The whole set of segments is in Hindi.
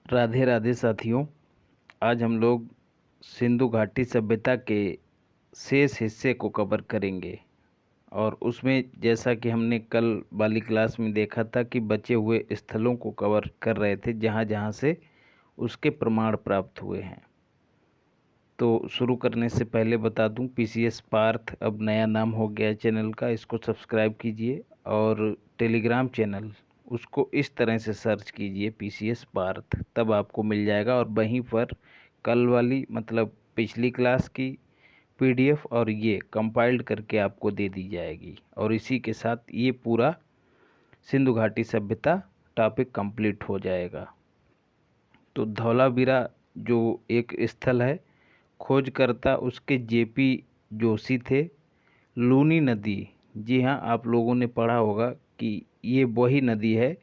राधे राधे साथियों। आज हम लोग सिंधु घाटी सभ्यता के शेष हिस्से को कवर करेंगे। और उसमें जैसा कि हमने कल वाली क्लास में देखा था कि बचे हुए स्थलों को कवर कर रहे थे जहाँ जहाँ से उसके प्रमाण प्राप्त हुए हैं। तो शुरू करने से पहले बता दूं, पीसीएस पार्थ अब नया नाम हो गया है चैनल का। इसको सब्सक्राइब कीजिए और टेलीग्राम चैनल उसको इस तरह से सर्च कीजिए पीसीएस पार्थ, तब आपको मिल जाएगा। और वहीं पर कल वाली मतलब पिछली क्लास की पीडीएफ और ये कंपाइल्ड करके आपको दे दी जाएगी। और इसी के साथ ये पूरा सिंधु घाटी सभ्यता टॉपिक कंप्लीट हो जाएगा। तो धौलावीरा जो एक स्थल है, खोजकर्ता उसके जेपी जोशी थे। लूनी नदी, जी हाँ, आप लोगों ने पढ़ा होगा कि ये वही नदी है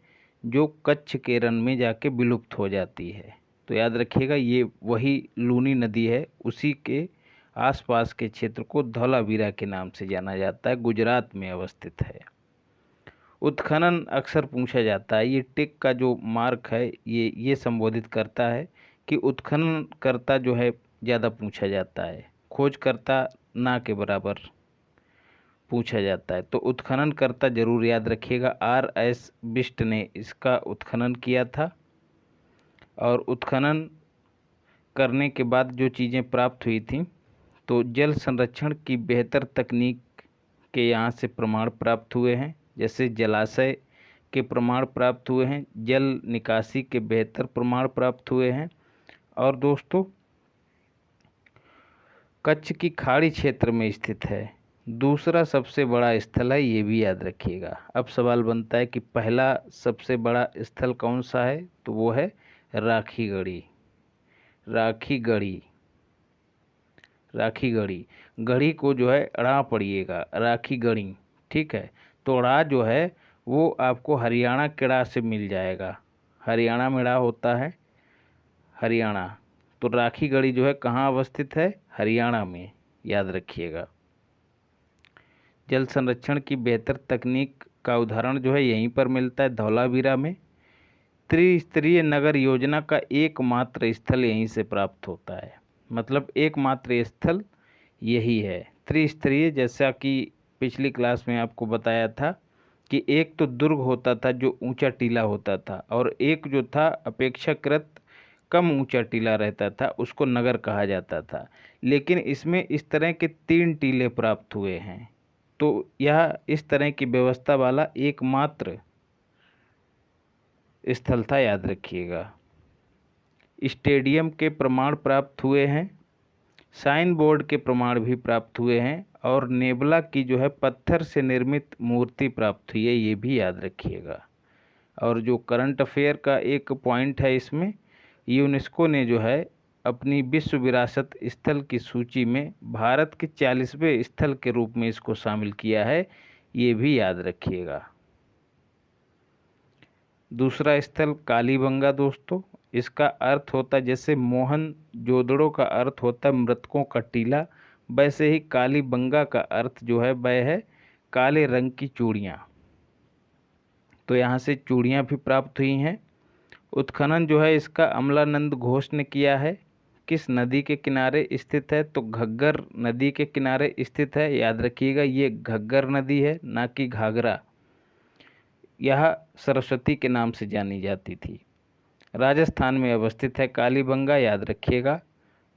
जो कच्छ के रण में जाके विलुप्त हो जाती है। तो याद रखिएगा, ये वही लूनी नदी है। उसी के आसपास के क्षेत्र को धौलावीरा के नाम से जाना जाता है। गुजरात में अवस्थित है। उत्खनन अक्सर पूछा जाता है। ये टिक का जो मार्क है ये संबोधित करता है कि उत्खनन करता जो है ज़्यादा पूछा जाता है, खोजकर्ता ना के बराबर पूछा जाता है। तो उत्खनन करता जरूर याद रखिएगा। आर.एस. बिष्ट ने इसका उत्खनन किया था। और उत्खनन करने के बाद जो चीज़ें प्राप्त हुई थी, तो जल संरक्षण की बेहतर तकनीक के यहाँ से प्रमाण प्राप्त हुए हैं। जैसे जलाशय के प्रमाण प्राप्त हुए हैं, जल निकासी के बेहतर प्रमाण प्राप्त हुए हैं। और दोस्तों, कच्छ की खाड़ी क्षेत्र में स्थित है। दूसरा सबसे बड़ा स्थल है, ये भी याद रखिएगा। अब सवाल बनता है कि पहला सबसे बड़ा स्थल कौन सा है, तो वो है राखीगढ़ी। राखीगढ़ी, राखीगढ़ी, गढ़ी को जो है अड़ा पड़िएगा, राखीगढ़ी। ठीक है। तो अड़ा जो है वो आपको हरियाणा के अड़ा से मिल जाएगा। हरियाणा में अड़ा होता है, हरियाणा। तो राखीगढ़ी जो है कहाँ अवस्थित है, हरियाणा में, याद रखिएगा। जल संरक्षण की बेहतर तकनीक का उदाहरण जो है यहीं पर मिलता है, धौलावीरा में। त्रिस्तरीय नगर योजना का एकमात्र स्थल यहीं से प्राप्त होता है। मतलब एकमात्र स्थल यही है त्रिस्तरीय। जैसा कि पिछली क्लास में आपको बताया था कि एक तो दुर्ग होता था जो ऊंचा टीला होता था, और एक जो था अपेक्षाकृत कम ऊंचा टीला रहता था, उसको नगर कहा जाता था। लेकिन इसमें इस तरह के 3 टीले प्राप्त हुए हैं। तो यह इस तरह की व्यवस्था वाला एकमात्र स्थल था, याद रखिएगा। स्टेडियम के प्रमाण प्राप्त हुए हैं, साइन बोर्ड के प्रमाण भी प्राप्त हुए हैं, और नेबला की जो है पत्थर से निर्मित मूर्ति प्राप्त हुई है, ये भी याद रखिएगा। और जो करंट अफेयर का एक पॉइंट है इसमें, यूनेस्को ने जो है अपनी विश्व विरासत स्थल की सूची में भारत के 40वें स्थल के रूप में इसको शामिल किया है, ये भी याद रखिएगा। दूसरा स्थल कालीबंगा दोस्तों, इसका अर्थ होता है जैसे मोहन जोदड़ो का अर्थ होता है मृतकों का टीला, वैसे ही कालीबंगा का अर्थ जो है वह है काले रंग की चूड़ियाँ। तो यहाँ से चूड़ियाँ भी प्राप्त हुई हैं। उत्खनन जो है इसका अमलानंद घोष ने किया है। किस नदी के किनारे स्थित है, तो घग्गर नदी के किनारे स्थित है, याद रखिएगा। ये घग्गर नदी है, ना कि घाघरा। यह सरस्वती के नाम से जानी जाती थी। राजस्थान में अवस्थित है कालीबंगा, याद रखिएगा।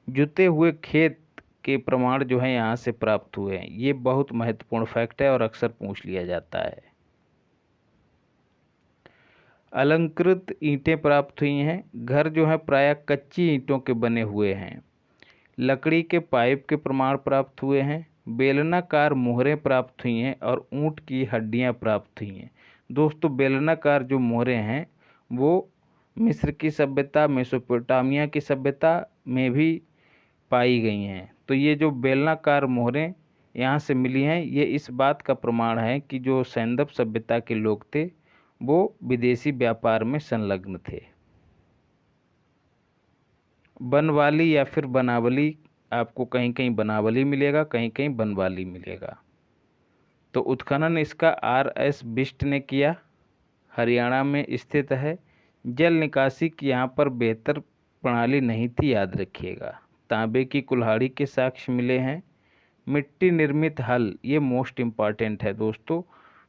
जुते हुए खेत के प्रमाण जो है यहाँ से प्राप्त हुए हैं, ये बहुत महत्वपूर्ण फैक्ट है और अक्सर पूछ लिया जाता है। अलंकृत ईंटें प्राप्त हुई हैं। घर जो है प्रायः कच्ची ईंटों के बने हुए हैं। लकड़ी के पाइप के प्रमाण प्राप्त हुए हैं। बेलनाकार मोहरें प्राप्त हुई हैं और ऊंट की हड्डियां प्राप्त हुई हैं। दोस्तों, बेलनाकार जो मोहरें हैं वो मिस्र की सभ्यता, मेसोपोटामिया की सभ्यता में भी पाई गई हैं। तो ये जो बेलनाकार मोहरें यहाँ से मिली हैं, ये इस बात का प्रमाण है कि जो सैंदव सभ्यता के लोग थे वो विदेशी व्यापार में संलग्न थे। बनवाली या फिर बनावली, आपको कहीं कहीं बनावली मिलेगा, कहीं कहीं बनवाली मिलेगा। तो उत्खनन इसका आर.एस. बिष्ट ने किया, हरियाणा में स्थित है। जल निकासी की यहाँ पर बेहतर प्रणाली नहीं थी, याद रखिएगा। तांबे की कुल्हाड़ी के साक्ष्य मिले हैं। मिट्टी निर्मित हल, ये मोस्ट इम्पॉर्टेंट है दोस्तों।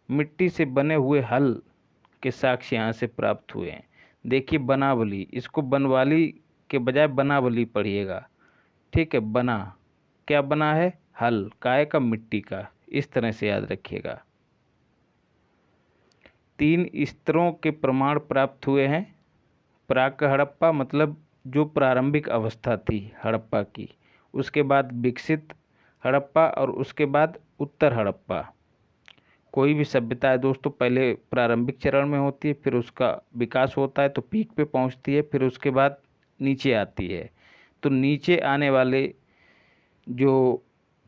मिट्टी से बने हुए हल के साक्ष्य यहाँ से प्राप्त हुए हैं। देखिए बनावली, इसको बनवाली के बजाय बनावली पढ़िएगा, ठीक है। बना, क्या बना है? हल, काय का? मिट्टी का। इस तरह से याद रखिएगा। 3 स्तरों के प्रमाण प्राप्त हुए हैं। प्राक हड़प्पा मतलब जो प्रारंभिक अवस्था थी हड़प्पा की, उसके बाद विकसित हड़प्पा और उसके बाद उत्तर हड़प्पा। कोई भी सभ्यता है दोस्तों, पहले प्रारंभिक चरण में होती है, फिर उसका विकास होता है तो पीक पे पहुंचती है, फिर उसके बाद नीचे आती है। तो नीचे आने वाले जो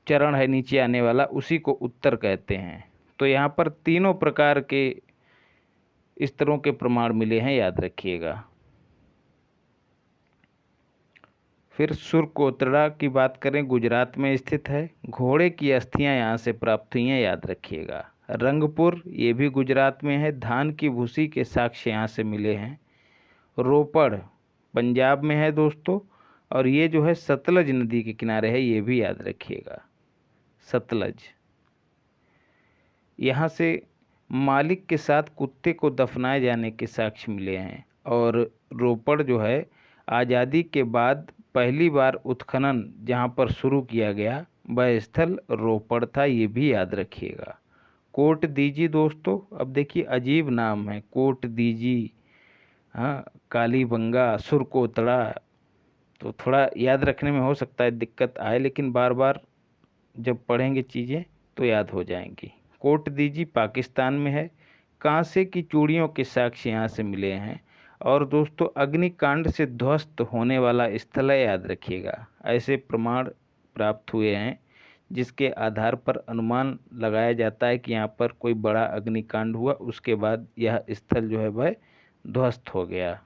चरण है, नीचे आने वाला, उसी को उत्तर कहते हैं। तो यहाँ पर तीनों प्रकार के स्तरों के प्रमाण मिले हैं, याद रखिएगा। फिर सुरकोतड़ा की बात करें, गुजरात में स्थित है। घोड़े की अस्थियां यहाँ से प्राप्त हुई हैं, याद रखिएगा। रंगपुर, ये भी गुजरात में है। धान की भूसी के साक्ष्य यहाँ से मिले हैं। रोपड़ पंजाब में है दोस्तों, और ये जो है सतलज नदी के किनारे है, ये भी याद रखिएगा, सतलज। यहाँ से मालिक के साथ कुत्ते को दफनाए जाने के साक्ष्य मिले हैं। और रोपड़ जो है आज़ादी के बाद पहली बार उत्खनन जहाँ पर शुरू किया गया, वह स्थल रोपड़ था, ये भी याद रखिएगा। कोट दीजी दोस्तों, अब देखिए अजीब नाम है, कोट दीजी, हाँ, कालीबंगा, सुरकोतड़ा, तो थोड़ा याद रखने में हो सकता है दिक्कत आए, लेकिन बार बार जब पढ़ेंगे चीज़ें तो याद हो जाएंगी। कोट दीजी पाकिस्तान में है। कांसे की चूड़ियों के साक्ष्य यहाँ से मिले हैं। और दोस्तों अग्निकांड से ध्वस्त होने वाला स्थल है, याद रखिएगा। ऐसे प्रमाण प्राप्त हुए हैं जिसके आधार पर अनुमान लगाया जाता है कि यहाँ पर कोई बड़ा अग्निकांड हुआ, उसके बाद यह स्थल जो है वह ध्वस्त हो गया।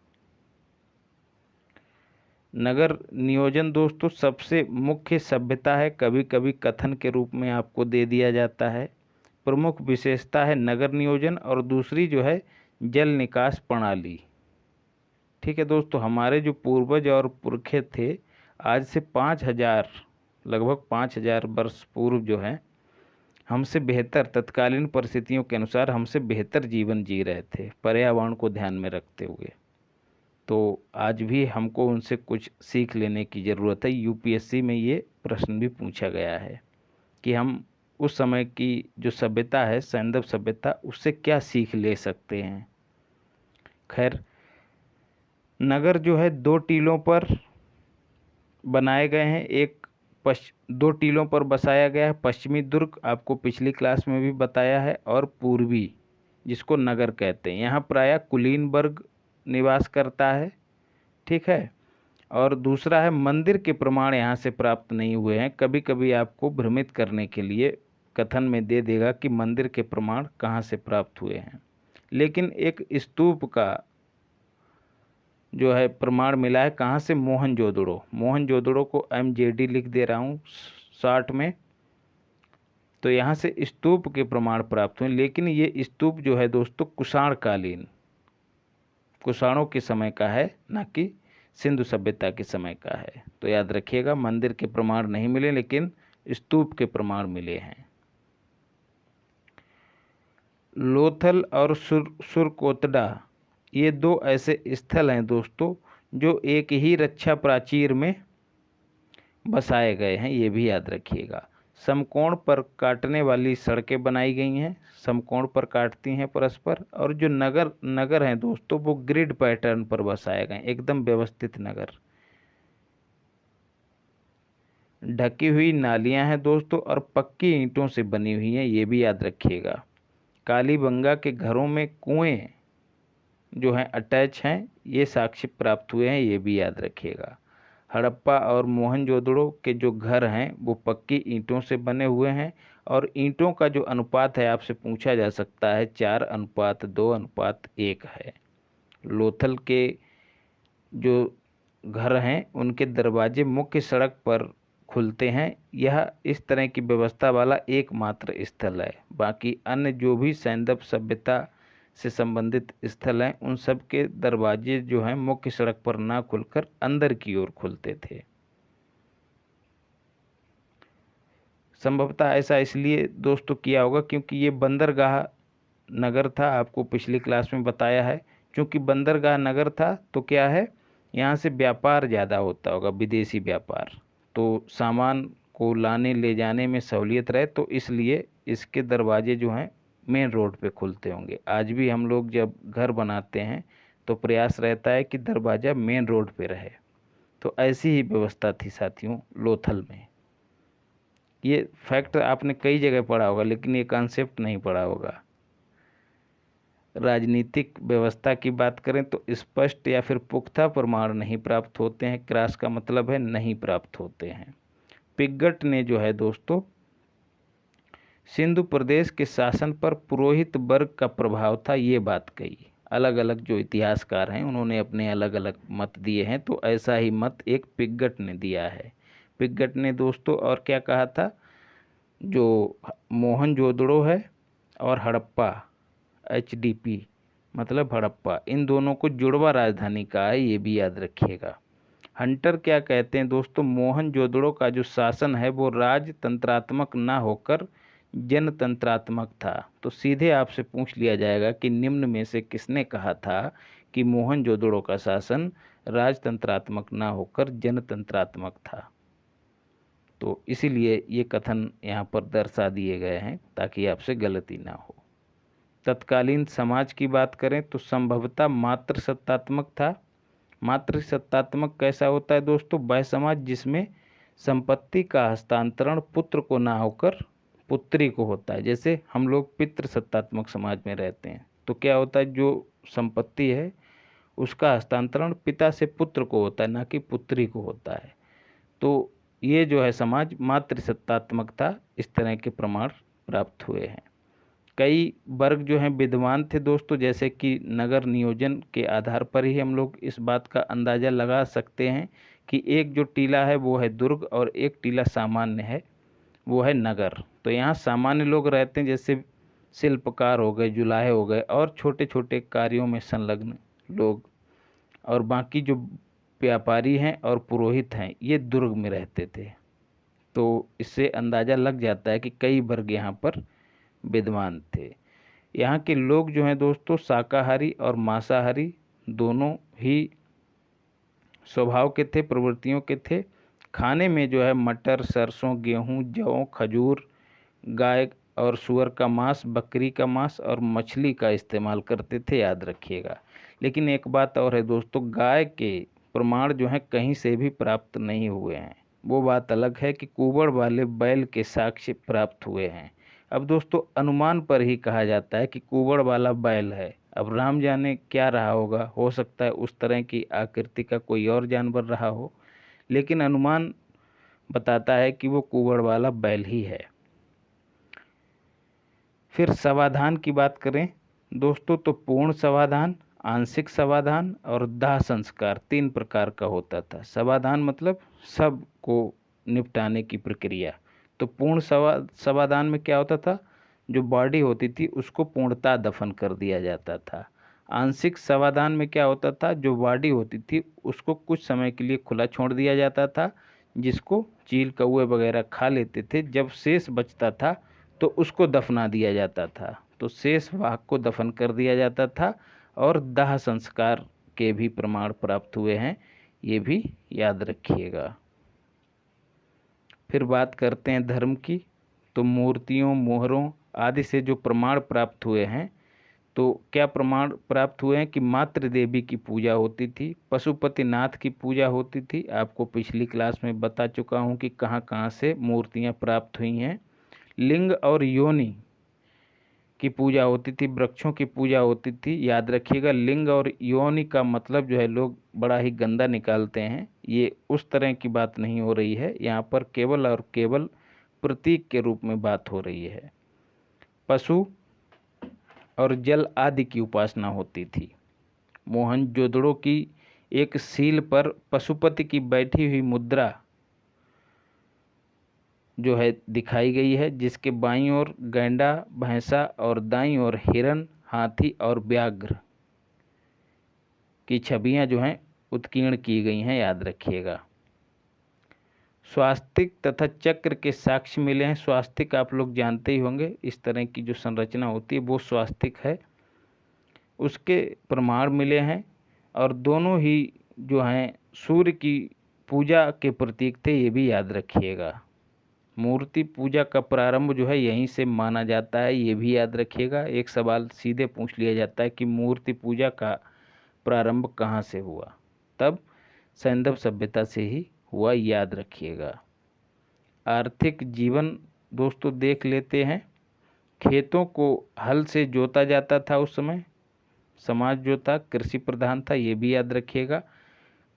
नगर नियोजन दोस्तों सबसे मुख्य सभ्यता है, कभी कभी कथन के रूप में आपको दे दिया जाता है। प्रमुख विशेषता है नगर नियोजन, और दूसरी जो है जल निकास प्रणाली। ठीक है दोस्तों, हमारे जो पूर्वज और पुरखे थे, आज से 5000, लगभग 5000 वर्ष पूर्व जो है, हमसे बेहतर, तत्कालीन परिस्थितियों के अनुसार हमसे बेहतर जीवन जी रहे थे, पर्यावरण को ध्यान में रखते हुए। तो आज भी हमको उनसे कुछ सीख लेने की ज़रूरत है। यूपीएससी में ये प्रश्न भी पूछा गया है कि हम उस समय की जो सभ्यता है, सैंधव सभ्यता, उससे क्या सीख ले सकते हैं। खैर, नगर जो है 2 टीलों पर बनाए गए हैं। एक 2 टीलों पर बसाया गया है। पश्चिमी दुर्ग आपको पिछली क्लास में भी बताया है, और पूर्वी, जिसको नगर कहते हैं, यहाँ प्रायः कुलीन वर्ग निवास करता है, ठीक है। और दूसरा है मंदिर के प्रमाण यहाँ से प्राप्त नहीं हुए हैं। कभी कभी आपको भ्रमित करने के लिए कथन में दे देगा कि मंदिर के प्रमाण कहाँ से प्राप्त हुए हैं, लेकिन एक स्तूप का जो है प्रमाण मिला है। कहाँ से? मोहनजोदड़ो। मोहनजोदड़ो को MJD लिख दे रहा हूँ शॉर्ट में। तो यहाँ से स्तूप के प्रमाण प्राप्त हुए, लेकिन ये स्तूप जो है दोस्तों कुषाण कालीन, कुषाणों के समय का है, ना कि सिंधु सभ्यता के समय का है। तो याद रखिएगा, मंदिर के प्रमाण नहीं मिले, लेकिन स्तूप के प्रमाण मिले हैं। लोथल और सुरकोतड़ा, ये 2 ऐसे स्थल हैं दोस्तों जो एक ही रक्षा प्राचीर में बसाए गए हैं, ये भी याद रखिएगा। समकोण पर काटने वाली सड़कें बनाई गई हैं, समकोण पर काटती हैं परस्पर। और जो नगर हैं दोस्तों, वो ग्रिड पैटर्न पर बसाए गए, एकदम व्यवस्थित नगर। ढकी हुई नालियां हैं दोस्तों, और पक्की ईंटों से बनी हुई हैं, ये भी याद रखिएगा। कालीबंगा के घरों में कुएं जो हैं अटैच हैं, ये साक्ष्य प्राप्त हुए हैं, ये भी याद रखिएगा। हड़प्पा और मोहनजोदड़ो के जो घर हैं वो पक्की ईंटों से बने हुए हैं, और ईंटों का जो अनुपात है आपसे पूछा जा सकता है, 4:2:1 है। लोथल के जो घर हैं उनके दरवाजे मुख्य सड़क पर खुलते हैं। यह इस तरह की व्यवस्था वाला एकमात्र स्थल है। बाकी अन्य जो भी सैंधव सभ्यता से संबंधित स्थल हैं उन सब के दरवाजे जो हैं मुख्य सड़क पर ना खुलकर अंदर की ओर खुलते थे। संभवतः ऐसा इसलिए दोस्तों किया होगा क्योंकि ये बंदरगाह नगर था, आपको पिछली क्लास में बताया है। क्योंकि बंदरगाह नगर था तो क्या है, यहाँ से व्यापार ज़्यादा होता होगा, विदेशी व्यापार, तो सामान को लाने ले जाने में सहूलियत रहे, तो इसलिए इसके दरवाजे जो हैं मेन रोड पे खुलते होंगे। आज भी हम लोग जब घर बनाते हैं तो प्रयास रहता है कि दरवाज़ा मेन रोड पे रहे। तो ऐसी ही व्यवस्था थी साथियों लोथल में। ये फैक्ट आपने कई जगह पढ़ा होगा लेकिन ये कॉन्सेप्ट नहीं पढ़ा होगा। राजनीतिक व्यवस्था की बात करें तो स्पष्ट या फिर पुख्ता प्रमाण नहीं प्राप्त होते हैं। क्रॉस का मतलब है नहीं प्राप्त होते हैं। पिगट ने जो है दोस्तों सिंधु प्रदेश के शासन पर पुरोहित वर्ग का प्रभाव था, ये बात कही। अलग अलग जो इतिहासकार हैं उन्होंने अपने अलग अलग मत दिए हैं, तो ऐसा ही मत एक पिगट ने दिया है। पिगट ने दोस्तों और क्या कहा था, जो मोहनजोदड़ो है और हड़प्पा HDP मतलब हड़प्पा, इन दोनों को जुड़वा राजधानी कहा है, ये भी याद रखिएगा। हंटर क्या कहते हैं दोस्तों, मोहनजोदड़ो का जो शासन है वो राजतंत्रात्मक ना होकर जनतंत्रात्मक था। तो सीधे आपसे पूछ लिया जाएगा कि निम्न में से किसने कहा था कि मोहनजोदड़ो का शासन राजतंत्रात्मक ना होकर जनतंत्रात्मक था। तो इसीलिए ये कथन यहाँ पर दर्शा दिए गए हैं ताकि आपसे गलती ना हो। तत्कालीन समाज की बात करें तो संभवतः मातृ सत्तात्मक था। मातृ सत्तात्मक कैसा होता है दोस्तों, वह समाज जिसमें संपत्ति का हस्तांतरण पुत्र को ना होकर पुत्री को होता है। जैसे हम लोग पितृ सत्तात्मक समाज में रहते हैं तो क्या होता है, जो संपत्ति है उसका हस्तांतरण पिता से पुत्र को होता है, ना कि पुत्री को होता है। तो ये जो है समाज मातृ सत्तात्मक था। इस तरह के प्रमाण प्राप्त हुए हैं। कई वर्ग जो हैं विद्वान थे दोस्तों, जैसे कि नगर नियोजन के आधार पर ही हम लोग इस बात का अंदाज़ा लगा सकते हैं कि एक जो टीला है वो है दुर्ग और एक टीला सामान्य है वो है नगर। तो यहाँ सामान्य लोग रहते हैं, जैसे शिल्पकार हो गए, जुलाहे हो गए और छोटे छोटे कार्यों में संलग्न लोग, और बाकी जो व्यापारी हैं और पुरोहित हैं ये दुर्ग में रहते थे। तो इससे अंदाज़ा लग जाता है कि कई वर्ग यहाँ पर विद्वान थे। यहाँ के लोग जो हैं दोस्तों शाकाहारी और मांसाहारी दोनों ही स्वभाव के थे, प्रवृत्तियों के थे। खाने में जो है मटर, सरसों, गेहूँ, जौ, खजूर, गाय और सूअर का मांस, बकरी का मांस और मछली का इस्तेमाल करते थे, याद रखिएगा। लेकिन एक बात और है दोस्तों, गाय के प्रमाण जो हैं कहीं से भी प्राप्त नहीं हुए हैं। वो बात अलग है कि कुंवड़ वाले बैल के साक्ष्य प्राप्त हुए हैं। अब दोस्तों अनुमान पर ही कहा जाता है कि कुंवड़ वाला बैल है। अब राम जाने क्या रहा होगा, हो सकता है उस तरह की आकृति का कोई और जानवर रहा हो, लेकिन अनुमान बताता है कि वो कुंवड़ वाला बैल ही है। फिर समाधान की बात करें दोस्तों तो पूर्ण समाधान, आंशिक समाधान और दाह संस्कार 3 प्रकार का होता था। समाधान मतलब सब को निपटाने की प्रक्रिया। तो पूर्ण समाधान में क्या होता था, जो बॉडी होती थी उसको पूर्णतः दफन कर दिया जाता था। आंशिक समाधान में क्या होता था, जो बॉडी होती थी उसको कुछ समय के लिए खुला छोड़ दिया जाता था, जिसको चील कौवे वगैरह खा लेते थे। जब शेष बचता था तो उसको दफना दिया जाता था। तो शेष भाग को दफन कर दिया जाता था और दाह संस्कार के भी प्रमाण प्राप्त हुए हैं, ये भी याद रखिएगा। फिर बात करते हैं धर्म की। तो मूर्तियों, मोहरों आदि से जो प्रमाण प्राप्त हुए हैं, तो क्या प्रमाण प्राप्त हुए हैं कि मातृ देवी की पूजा होती थी, पशुपतिनाथ की पूजा होती थी। आपको पिछली क्लास में बता चुका हूँ कि कहाँ कहाँ से मूर्तियाँ प्राप्त हुई हैं। लिंग और योनि की पूजा होती थी, वृक्षों की पूजा होती थी। याद रखिएगा लिंग और योनि का मतलब जो है लोग बड़ा ही गंदा निकालते हैं, ये उस तरह की बात नहीं हो रही है। यहाँ पर केवल और केवल प्रतीक के रूप में बात हो रही है। पशु और जल आदि की उपासना होती थी। मोहनजोदड़ो की एक सील पर पशुपति की बैठी हुई मुद्रा जो है दिखाई गई है, जिसके बाईं ओर गैंडा, भैंसा और दाईं ओर हिरन, हाथी और व्याघ्र की छवियां जो हैं उत्कीर्ण की गई हैं, याद रखिएगा। स्वास्तिक तथा चक्र के साक्ष्य मिले हैं। स्वास्तिक आप लोग जानते ही होंगे, इस तरह की जो संरचना होती है वो स्वास्तिक है, उसके प्रमाण मिले हैं। और दोनों ही जो हैं सूर्य की पूजा के प्रतीक थे, ये भी याद रखिएगा। मूर्ति पूजा का प्रारंभ जो है यहीं से माना जाता है, ये भी याद रखिएगा। एक सवाल सीधे पूछ लिया जाता है कि मूर्ति पूजा का प्रारंभ कहाँ से हुआ, तब सैंधव सभ्यता से ही हुआ, याद रखिएगा। आर्थिक जीवन दोस्तों देख लेते हैं। खेतों को हल से जोता जाता था उस समय, समाज जो था कृषि प्रधान था, ये भी याद रखिएगा।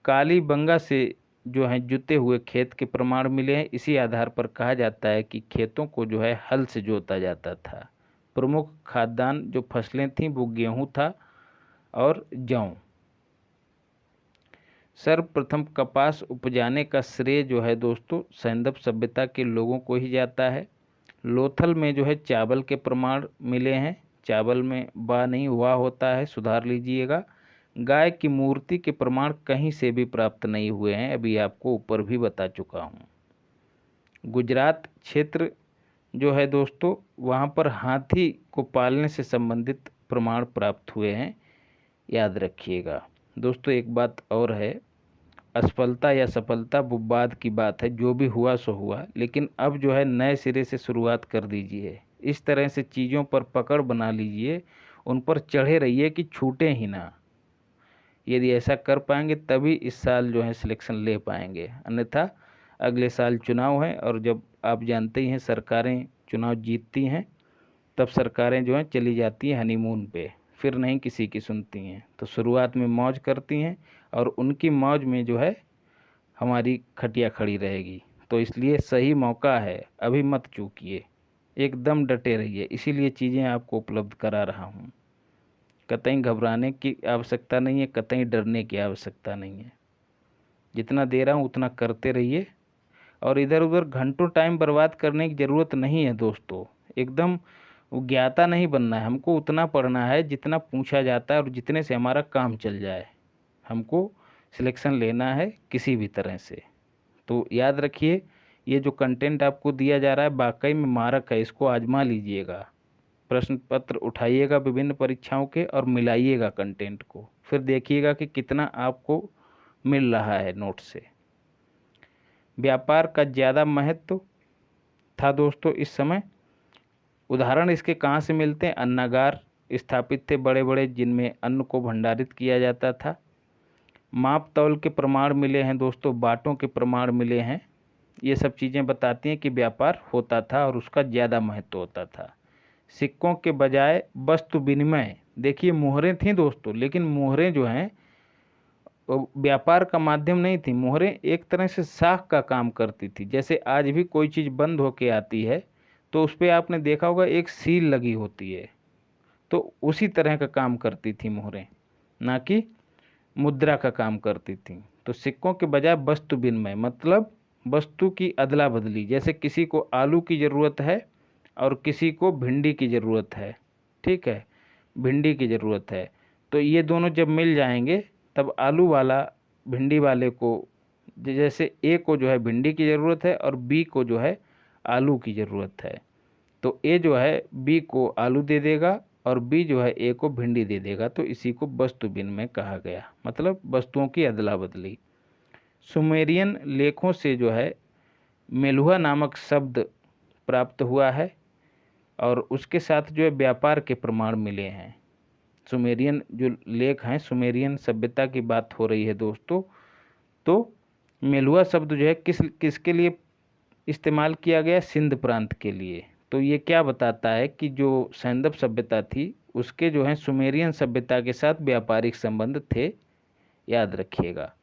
कालीबंगा से जो है जुते हुए खेत के प्रमाण मिले हैं। इसी आधार पर कहा जाता है कि खेतों को जो है हल से जोता जाता था। प्रमुख खाद्यान्न जो फसलें थीं वो गेहूं था और जौ। सर्वप्रथम कपास उपजाने का श्रेय जो है दोस्तों सैंधव सभ्यता के लोगों को ही जाता है। लोथल में जो है चावल के प्रमाण मिले हैं, चावल में बा नहीं हुआ होता है, सुधार लीजिएगा। गाय की मूर्ति के प्रमाण कहीं से भी प्राप्त नहीं हुए हैं, अभी आपको ऊपर भी बता चुका हूँ। गुजरात क्षेत्र जो है दोस्तों वहाँ पर हाथी को पालने से संबंधित प्रमाण प्राप्त हुए हैं, याद रखिएगा। दोस्तों एक बात और है, असफलता या सफलता वो बाद की बात है, जो भी हुआ सो हुआ, लेकिन अब जो है नए सिरे से शुरुआत कर दीजिए। इस तरह से चीज़ों पर पकड़ बना लीजिए, उन पर चढ़े रहिए कि छूटे ही ना। यदि ऐसा कर पाएंगे तभी इस साल जो है सिलेक्शन ले पाएंगे, अन्यथा अगले साल चुनाव है और जब आप जानते ही हैं सरकारें चुनाव जीतती हैं तब सरकारें जो हैं चली जाती हैं हनीमून पे, फिर नहीं किसी की सुनती हैं। तो शुरुआत में मौज करती हैं और उनकी मौज में जो है हमारी खटिया खड़ी रहेगी। तो इसलिए सही मौका है, अभी मत चूकिए, एकदम डटे रहिए। इसीलिए चीज़ें आपको उपलब्ध करा रहा हूँ। कतई घबराने की आवश्यकता नहीं है, कतई डरने की आवश्यकता नहीं है। जितना दे रहा हूँ उतना करते रहिए और इधर उधर घंटों टाइम बर्बाद करने की ज़रूरत नहीं है दोस्तों। एकदम ज्ञाता नहीं बनना है, हमको उतना पढ़ना है जितना पूछा जाता है और जितने से हमारा काम चल जाए। हमको सिलेक्शन लेना है किसी भी तरह से। तो याद रखिए, ये जो कंटेंट आपको दिया जा रहा है वाकई में मारक है, इसको आजमा लीजिएगा। प्रश्न पत्र उठाइएगा विभिन्न परीक्षाओं के और मिलाइएगा कंटेंट को, फिर देखिएगा कि कितना आपको मिल रहा है नोट से। व्यापार का ज़्यादा महत्व था दोस्तों इस समय। उदाहरण इसके कहाँ से मिलते हैं, अन्नागार स्थापित थे बड़े बड़े जिनमें अन्न को भंडारित किया जाता था। माप तौल के प्रमाण मिले हैं दोस्तों, बाटों के प्रमाण मिले हैं। ये सब चीज़ें बताती हैं कि व्यापार होता था और उसका ज़्यादा महत्व होता था। सिक्कों के बजाय वस्तु विनिमय, देखिए मोहरें थीं दोस्तों, लेकिन मोहरें जो हैं व्यापार का माध्यम नहीं थी। मोहरें एक तरह से साख का काम करती थी। जैसे आज भी कोई चीज़ बंद होके आती है तो उस पर आपने देखा होगा एक सील लगी होती है, तो उसी तरह का काम करती थी मोहरें, ना कि मुद्रा का काम करती थी। तो सिक्कों के बजाय वस्तु विनिमय मतलब वस्तु की अदला बदली। जैसे किसी को आलू की ज़रूरत है और किसी को भिंडी की ज़रूरत है, ठीक है, भिंडी की ज़रूरत है, तो ये दोनों जब मिल जाएंगे तब आलू वाला भिंडी वाले को, जैसे ए को जो है भिंडी की ज़रूरत है और बी को जो है आलू की ज़रूरत है, तो ए जो है बी को आलू दे देगा और बी जो है ए को भिंडी दे देगा। तो इसी को वस्तु विनिमय कहा गया, मतलब वस्तुओं की अदला बदली। सुमेरियन लेखों से जो है मेलुहा नामक शब्द प्राप्त हुआ है और उसके साथ जो है व्यापार के प्रमाण मिले हैं। सुमेरियन जो लेख हैं, सुमेरियन सभ्यता की बात हो रही है दोस्तों। तो मेलुहा शब्द जो है किसके लिए इस्तेमाल किया गया, सिंध प्रांत के लिए। तो ये क्या बताता है कि जो सैंधव सभ्यता थी उसके जो है सुमेरियन सभ्यता के साथ व्यापारिक संबंध थे, याद रखिएगा।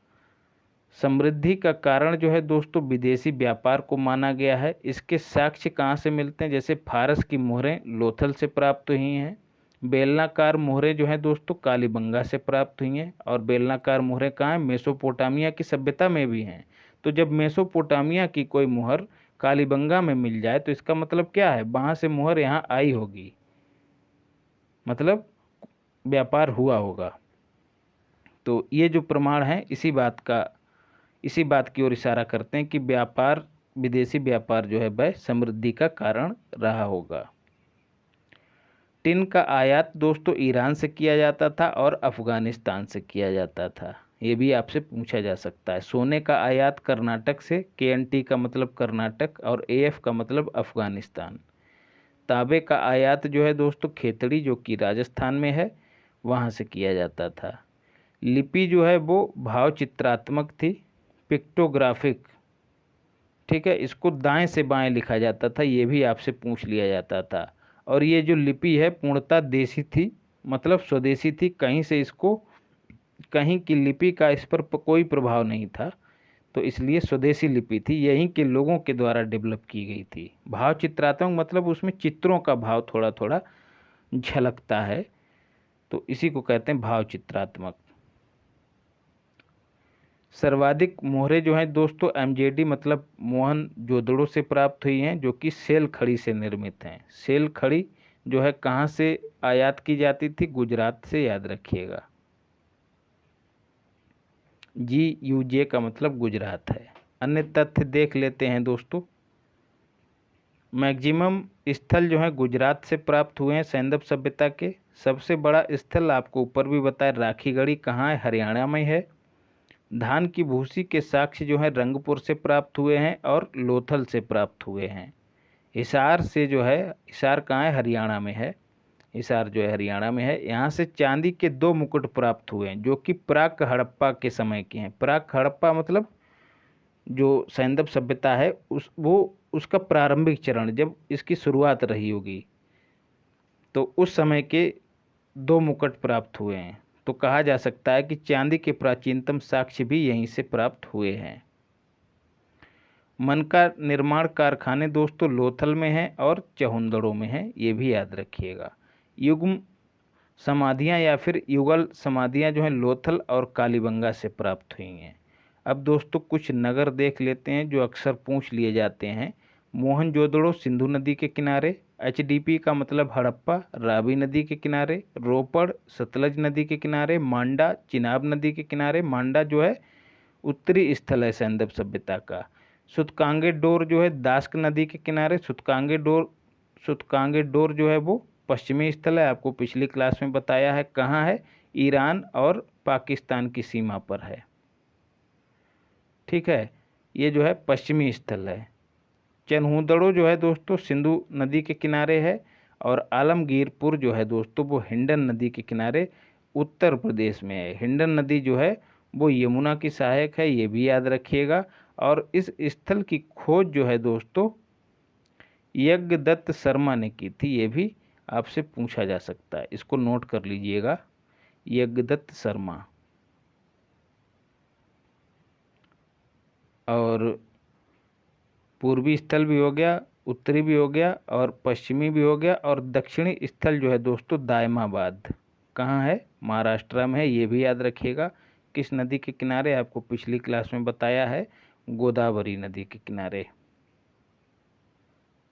समृद्धि का कारण जो है दोस्तों विदेशी व्यापार को माना गया है। इसके साक्ष्य कहाँ से मिलते हैं, जैसे फारस की मोहरें लोथल से प्राप्त हुई हैं। बेलनाकार मोहरें जो हैं दोस्तों कालीबंगा से प्राप्त हुई हैं। और बेलनाकार मोहरें कहाँ हैं, मेसोपोटामिया की सभ्यता में भी हैं। तो जब मेसोपोटामिया की कोई मोहर कालीबंगा में मिल जाए तो इसका मतलब क्या है, वहाँ से मोहर यहाँ आई होगी, मतलब व्यापार हुआ होगा। तो ये जो प्रमाण है इसी बात की ओर इशारा करते हैं कि व्यापार, विदेशी व्यापार जो है वह समृद्धि का कारण रहा होगा। टिन का आयात दोस्तों ईरान से किया जाता था और अफगानिस्तान से किया जाता था, ये भी आपसे पूछा जा सकता है। सोने का आयात कर्नाटक से, KNT का मतलब कर्नाटक और AF का मतलब अफगानिस्तान। तांबे का आयात जो है दोस्तों खेतड़ी जो कि राजस्थान में है, वहाँ से किया जाता था। लिपि जो है वो भाव चित्रात्मक थी, पिक्टोग्राफिक, ठीक है, इसको दाएं से बाएं लिखा जाता था, ये भी आपसे पूछ लिया जाता था। और ये जो लिपि है पूर्णतः देसी थी, मतलब स्वदेशी थी, कहीं की लिपि का इस पर कोई प्रभाव नहीं था, तो इसलिए स्वदेशी लिपि थी, यहीं के लोगों के द्वारा डेवलप की गई थी। भाव चित्रात्मक मतलब उसमें चित्रों का भाव थोड़ा थोड़ा झलकता है, तो इसी को कहते हैं भाव चित्रात्मक। सर्वाधिक मोहरें जो हैं दोस्तों MJD मतलब मोहन जोदड़ो से प्राप्त हुई हैं, जो कि सेल खड़ी से निर्मित हैं। सेल खड़ी जो है कहाँ से आयात की जाती थी? गुजरात से, याद रखिएगा। GUJ का मतलब गुजरात है। अन्य तथ्य देख लेते हैं दोस्तों। मैक्सिमम स्थल जो है गुजरात से प्राप्त हुए हैं सैंदव सभ्यता के। सबसे बड़ा स्थल आपको ऊपर भी बताया, राखीगढ़ी कहाँ है? हरियाणा में है। धान की भूसी के साक्ष्य जो है रंगपुर से प्राप्त हुए हैं और लोथल से प्राप्त हुए हैं। हिसार से जो है, हिसार कहाँ है? हरियाणा में है। हिसार जो है हरियाणा में है। यहाँ से चांदी के 2 मुकुट प्राप्त हुए हैं, जो कि प्राक हड़प्पा के समय के हैं। प्राक हड़प्पा मतलब जो सैंदव सभ्यता है उसका प्रारंभिक चरण, जब इसकी शुरुआत रही होगी, तो उस समय के 2 मुकुट प्राप्त हुए हैं। तो कहा जा सकता है कि चांदी के प्राचीनतम साक्ष्य भी यहीं से प्राप्त हुए हैं। मन का निर्माण कारखाने दोस्तों लोथल में हैं और चहुंदड़ों में हैं, ये भी याद रखिएगा। युग्म समाधियाँ या फिर युगल समाधियाँ जो हैं लोथल और कालीबंगा से प्राप्त हुई हैं। अब दोस्तों कुछ नगर देख लेते हैं जो अक्सर पूछ लिए जाते हैं। मोहनजोदड़ो सिंधु नदी के किनारे, HDP का मतलब हड़प्पा रावी नदी के किनारे, रोपड़ सतलज नदी के किनारे, मांडा चिनाब नदी के किनारे। मांडा जो है उत्तरी स्थल है सैंदव सभ्यता का। सुतकांगे डोर जो है दास्क नदी के किनारे। सुतकांगे डोर जो है वो पश्चिमी स्थल है, आपको पिछली क्लास में बताया है। कहाँ है? ईरान और पाकिस्तान की सीमा पर है, ठीक है, ये जो है पश्चिमी स्थल है। चनहूदड़ो जो है दोस्तों सिंधु नदी के किनारे है। और आलमगीरपुर जो है दोस्तों वो हिंडन नदी के किनारे उत्तर प्रदेश में है। हिंडन नदी जो है वो यमुना की सहायक है, ये भी याद रखिएगा। और इस स्थल की खोज जो है दोस्तों यज्ञदत्त शर्मा ने की थी, ये भी आपसे पूछा जा सकता है, इसको नोट कर लीजिएगा, यज्ञदत्त शर्मा। और पूर्वी स्थल भी हो गया, उत्तरी भी हो गया और पश्चिमी भी हो गया। और दक्षिणी स्थल जो है दोस्तों दायमाबाद कहाँ है? महाराष्ट्र में है, ये भी याद रखिएगा। किस नदी के किनारे? आपको पिछली क्लास में बताया है, गोदावरी नदी के किनारे।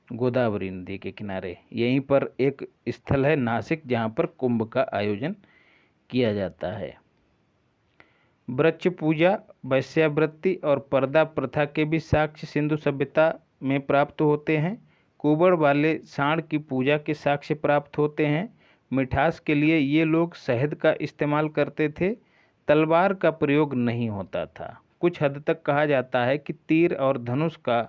गोदावरी नदी के किनारे यहीं पर एक स्थल है नासिक, जहाँ पर कुंभ का आयोजन किया जाता है। वृक्ष पूजा, वैश्यावृत्ति और पर्दा प्रथा के भी साक्ष्य सिंधु सभ्यता में प्राप्त होते हैं। कुबड़ वाले सांड की पूजा के साक्ष्य प्राप्त होते हैं। मिठास के लिए ये लोग शहद का इस्तेमाल करते थे। तलवार का प्रयोग नहीं होता था। कुछ हद तक कहा जाता है कि तीर और धनुष का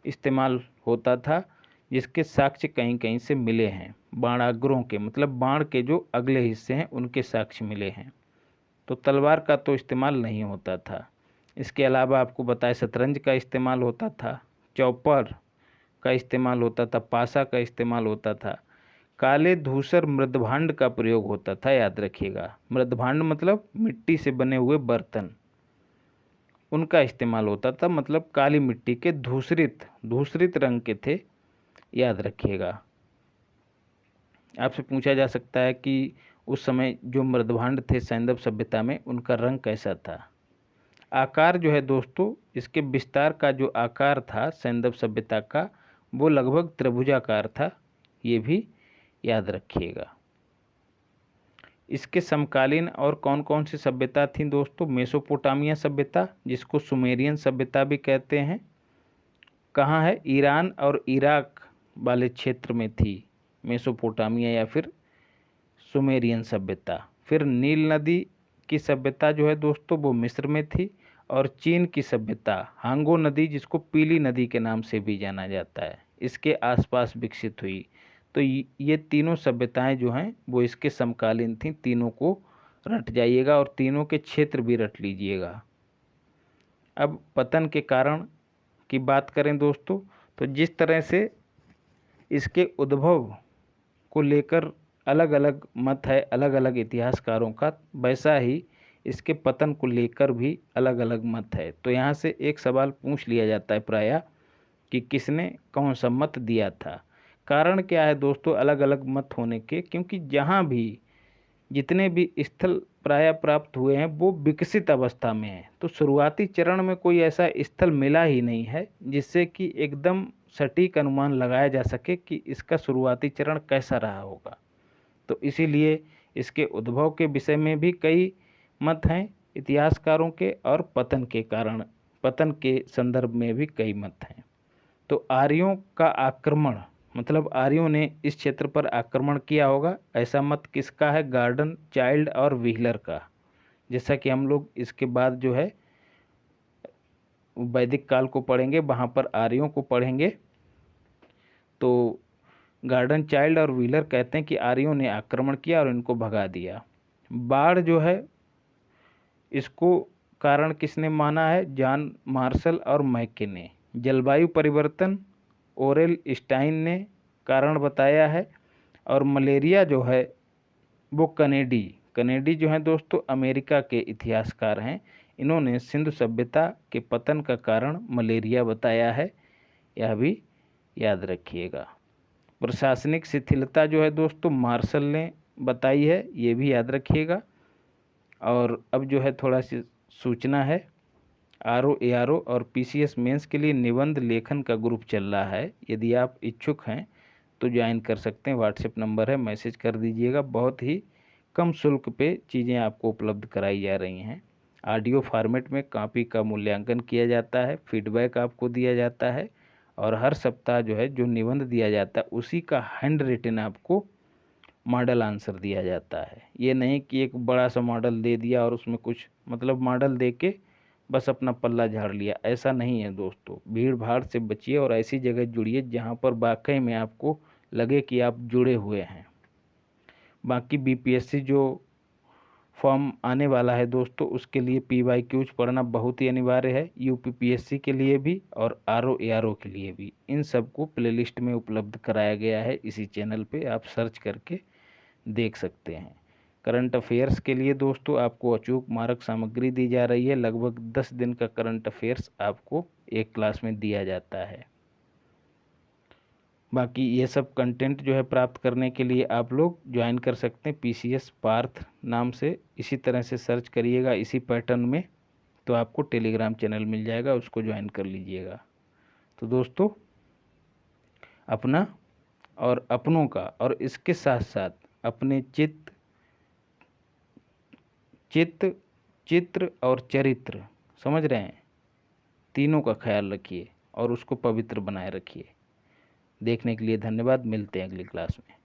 इस्तेमाल होता था, जिसके साक्ष्य कहीं कहीं से मिले हैं। बाणाग्रों के मतलब बाण के जो अगले हिस्से हैं उनके साक्ष्य मिले हैं। तो तलवार का तो इस्तेमाल नहीं होता था। इसके अलावा आपको बताया शतरंज का इस्तेमाल होता था, चौपर का इस्तेमाल होता था, पासा का इस्तेमाल होता था। काले धूसर मृदभांड का प्रयोग होता था, याद रखिएगा। मृदभांड मतलब मिट्टी से बने हुए बर्तन, उनका इस्तेमाल होता था, मतलब काली मिट्टी के धूसरित रंग के थे, याद रखिएगा। आपसे पूछा जा सकता है कि उस समय जो मृदभांड थे सैंदव सभ्यता में, उनका रंग कैसा था। आकार जो है दोस्तों, इसके विस्तार का जो आकार था सैंदव सभ्यता का, वो लगभग त्रिभुजाकार था, ये भी याद रखिएगा। इसके समकालीन और कौन कौन सी सभ्यता थी दोस्तों? मेसोपोटामिया सभ्यता, जिसको सुमेरियन सभ्यता भी कहते हैं, कहाँ है? ईरान और इराक वाले क्षेत्र में थी मेसोपोटामिया या फिर सुमेरियन सभ्यता। फिर नील नदी की सभ्यता जो है दोस्तों वो मिस्र में थी, और चीन की सभ्यता हांगो नदी, जिसको पीली नदी के नाम से भी जाना जाता है, इसके आसपास विकसित हुई। तो ये तीनों सभ्यताएं जो हैं वो इसके समकालीन थीं। तीनों को रट जाइएगा और तीनों के क्षेत्र भी रट लीजिएगा। अब पतन के कारण की बात करें दोस्तों, तो जिस तरह से इसके उद्भव को लेकर अलग अलग मत है अलग अलग इतिहासकारों का, वैसा ही इसके पतन को लेकर भी अलग अलग मत है। तो यहाँ से एक सवाल पूछ लिया जाता है प्रायः कि किसने कौन सा मत दिया था। कारण क्या है दोस्तों अलग अलग मत होने के? क्योंकि जहाँ भी जितने भी स्थल प्रायः प्राप्त हुए हैं वो विकसित अवस्था में हैं। तो शुरुआती चरण में कोई ऐसा स्थल मिला ही नहीं है जिससे कि एकदम सटीक अनुमान लगाया जा सके कि इसका शुरुआती चरण कैसा रहा होगा। तो इसीलिए इसके उद्भव के विषय में भी कई मत हैं इतिहासकारों के, और पतन के संदर्भ में भी कई मत हैं। तो आर्यों का आक्रमण, मतलब आर्यों ने इस क्षेत्र पर आक्रमण किया होगा, ऐसा मत किसका है? गार्डन, चाइल्ड और व्हीलर का। जैसा कि हम लोग इसके बाद जो है वैदिक काल को पढ़ेंगे, वहाँ पर आर्यों को पढ़ेंगे। तो गार्डन, चाइल्ड और व्हीलर कहते हैं कि आर्यों ने आक्रमण किया और इनको भगा दिया। बाढ़ जो है इसको कारण किसने माना है? जॉन मार्शल और मैके ने। जलवायु परिवर्तन ओरेल स्टाइन ने कारण बताया है। और मलेरिया जो है वो कनेडी जो है दोस्तों अमेरिका के इतिहासकार हैं, इन्होंने सिंधु सभ्यता के पतन का कारण मलेरिया बताया है, यह भी याद रखिएगा। प्रशासनिक शिथिलता जो है दोस्तों मार्शल ने बताई है, ये भी याद रखिएगा। और अब जो है थोड़ा सी सूचना है, RO, ARO और PCS मेंस के लिए निबंध लेखन का ग्रुप चल रहा है। यदि आप इच्छुक हैं तो ज्वाइन कर सकते हैं। व्हाट्सएप नंबर है, मैसेज कर दीजिएगा। बहुत ही कम शुल्क पे चीज़ें आपको उपलब्ध कराई जा रही हैं। ऑडियो फॉर्मेट में कॉपी का मूल्यांकन किया जाता है, फीडबैक आपको दिया जाता है, और हर सप्ताह जो है जो निबंध दिया जाता है उसी का हैंड रिटन आपको मॉडल आंसर दिया जाता है। ये नहीं कि एक बड़ा सा मॉडल दे दिया और उसमें कुछ मतलब मॉडल दे के बस अपना पल्ला झाड़ लिया, ऐसा नहीं है दोस्तों। भीड़ भाड़ से बचिए और ऐसी जगह जुड़िए जहाँ पर वाकई में आपको लगे कि आप जुड़े हुए हैं। बाकी BPSC जो फॉर्म आने वाला है दोस्तों उसके लिए PYQs पढ़ना बहुत ही अनिवार्य है, UPPSC के लिए भी और RO, ARO के लिए भी। इन सबको प्लेलिस्ट में उपलब्ध कराया गया है, इसी चैनल पे आप सर्च करके देख सकते हैं। करंट अफेयर्स के लिए दोस्तों आपको अचूक मार्क सामग्री दी जा रही है। लगभग 10 दिन का करंट अफेयर्स आपको एक क्लास में दिया जाता है। बाकी ये सब कंटेंट जो है प्राप्त करने के लिए आप लोग ज्वाइन कर सकते हैं PCS पार्थ नाम से। इसी तरह से सर्च करिएगा इसी पैटर्न में, तो आपको टेलीग्राम चैनल मिल जाएगा, उसको ज्वाइन कर लीजिएगा। तो दोस्तों अपना और अपनों का और इसके साथ साथ अपने चित्र और चरित्र, समझ रहे हैं, तीनों का ख्याल रखिए और उसको पवित्र बनाए रखिए। देखने के लिए धन्यवाद। मिलते हैं अगली क्लास में।